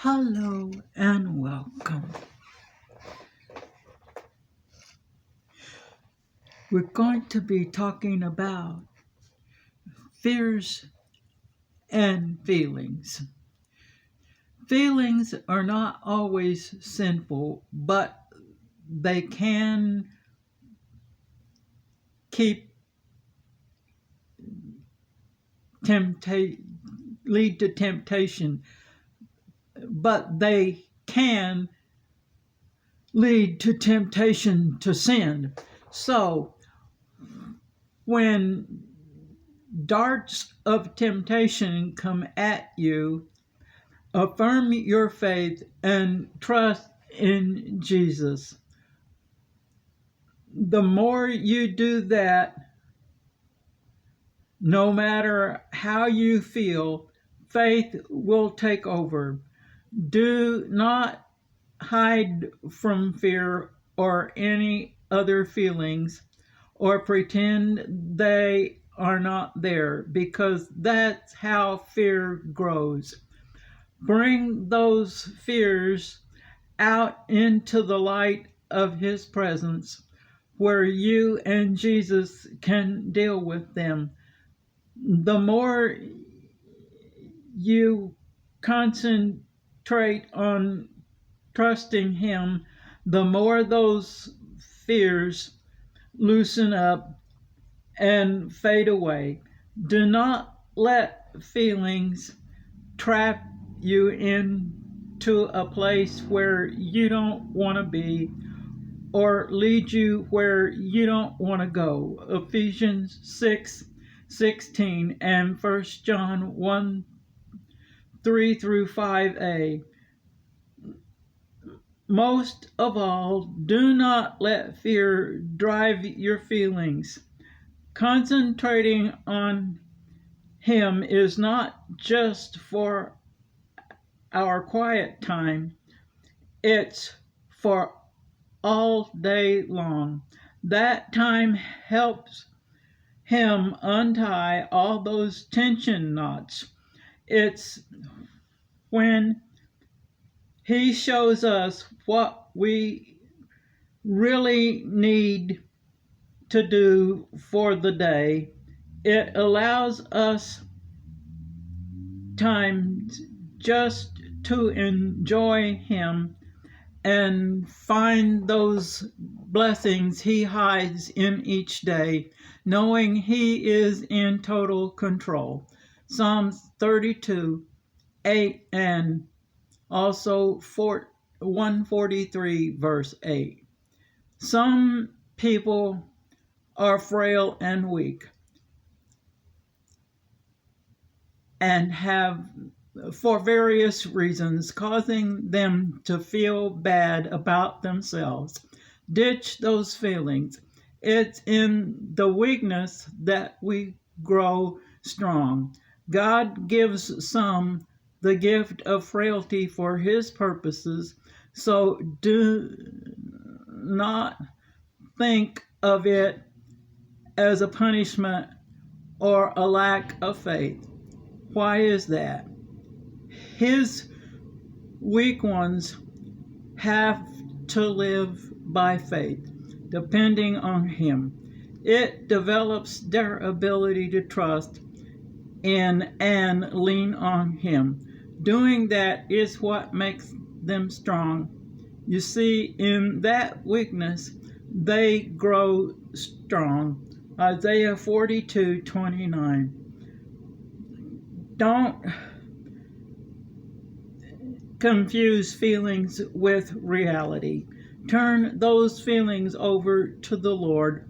Hello and welcome. We're going to be talking about fears and feelings. Feelings are not always sinful, but they can keep lead to temptation, but they can lead to temptation to sin. So when darts of temptation come at you, affirm your faith and trust in Jesus. The more you do that, no matter how you feel, faith will take over. Do not hide from fear or any other feelings or pretend they are not there, because that's how fear grows. Bring those fears out into the light of His presence, where you and Jesus can deal with them. The more you concentrate on trusting Him, the more those fears loosen up and fade away. Do not let feelings trap you into a place where you don't want to be or lead you where you don't want to go. Ephesians 6:16 and 1 John 1:3 through 5a. Most of all, do not let fear drive your feelings. Concentrating on Him is not just for our quiet time, it's for all day long. That time helps Him untie all those tension knots. It's when He shows us what we really need to do for the day. It allows us time just to enjoy Him and find those blessings He hides in each day, knowing He is in total control. Psalms 32:8 and also 143 verse 8. Some people are frail and weak and have, for various reasons, causing them to feel bad about themselves. Ditch those feelings. It's in the weakness that we grow strong. God gives some the gift of frailty for His purposes, so do not think of it as a punishment or a lack of faith. Why is that? His weak ones have to live by faith, depending on Him. It develops their ability to trust in and lean on Him. Doing that is what makes them strong. You see, in that weakness, they grow strong. Isaiah 42:29. Don't confuse feelings with reality. Turn those feelings over to the Lord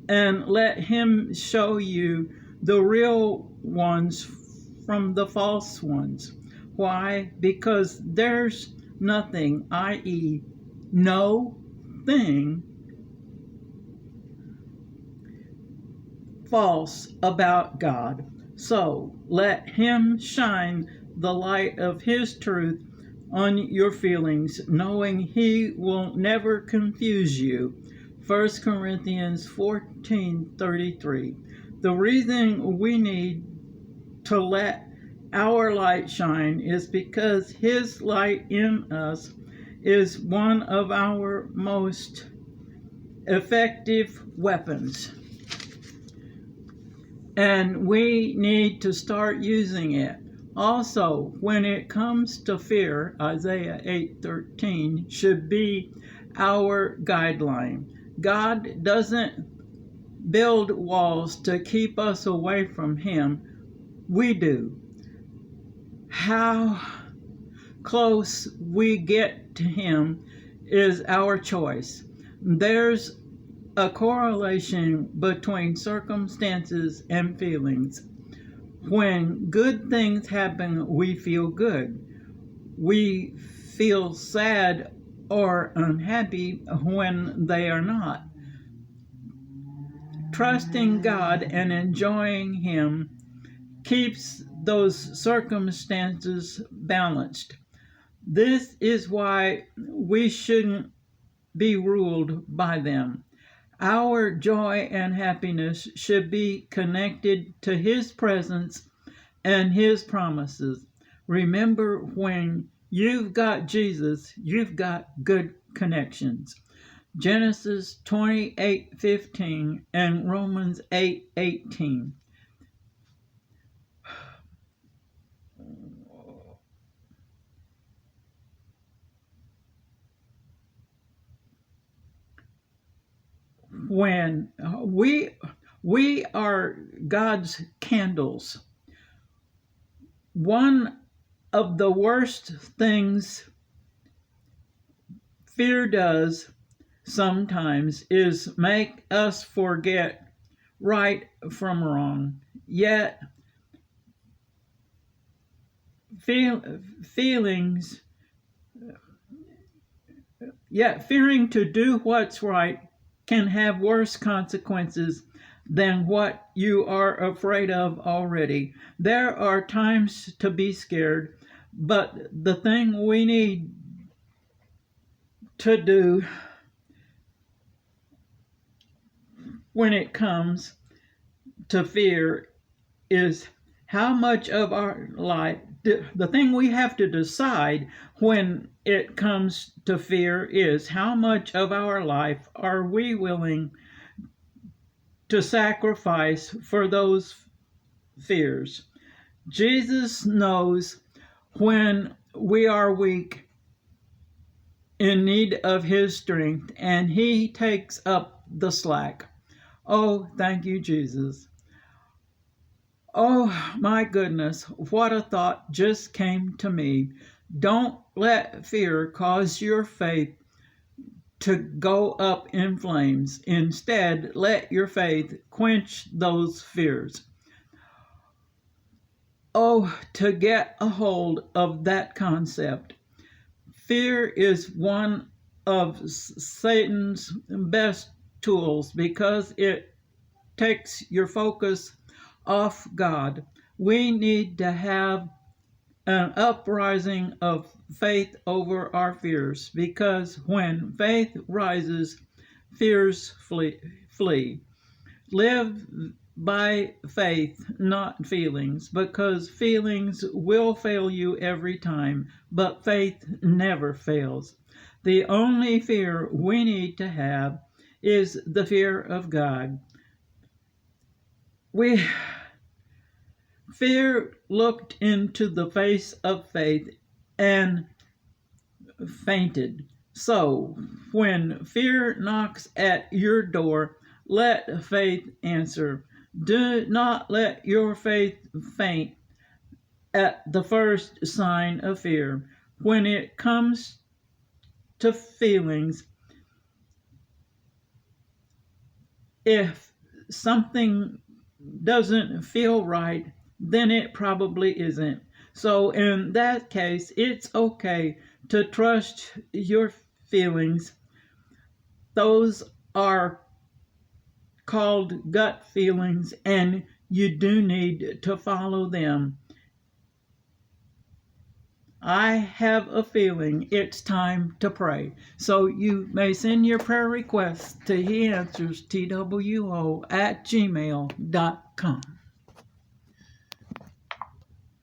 and let Him show you the real ones from the false ones. Why? Because there's nothing, i.e., no thing, false about God. So let Him shine the light of His truth on your feelings, knowing He will never confuse you. 1 Corinthians 14:33. The reason we need to let our light shine is because His light in us is one of our most effective weapons. And we need to start using it. Also, when it comes to fear, Isaiah 8:13 should be our guideline. God doesn't build walls to keep us away from Him. We do. How close we get to Him is our choice. There's a correlation between circumstances and feelings. When good things happen, we feel good. We feel sad or unhappy when they are not. Trusting God and enjoying Him keeps those circumstances balanced. This is why we shouldn't be ruled by them. Our joy and happiness should be connected to His presence and His promises. Remember, when you've got Jesus, you've got good connections. Genesis 28:15 and Romans 8:18. When we are God's candles, one of the worst things fear does sometimes is make us forget right from wrong. Yet fearing to do what's right can have worse consequences than what you are afraid of already. There are times to be scared, but the thing we need to do when it comes to fear is how much of our life, the thing we have to decide when it comes to fear is how much of our life are we willing to sacrifice for those fears. Jesus knows when we are weak, in need of His strength, and He takes up the slack. Oh, thank you, Jesus. Oh, my goodness, what a thought just came to me. Don't let fear cause your faith to go up in flames. Instead, let your faith quench those fears. Oh, to get a hold of that concept. Fear is one of Satan's best tools because it takes your focus off God. We need to have an uprising of faith over our fears, because when faith rises, fears flee. Live by faith, not feelings, because feelings will fail you every time, but faith never fails. The only fear we need to have is the fear of God. Fear looked into the face of faith and fainted. So, when fear knocks at your door, let faith answer. Do not let your faith faint at the first sign of fear. When it comes to feelings, if something doesn't feel right, then it probably isn't. So in that case, it's okay to trust your feelings. Those are called gut feelings, and you do need to follow them. I have a feeling it's time to pray. So you may send your prayer requests to heanswerstwo@gmail.com.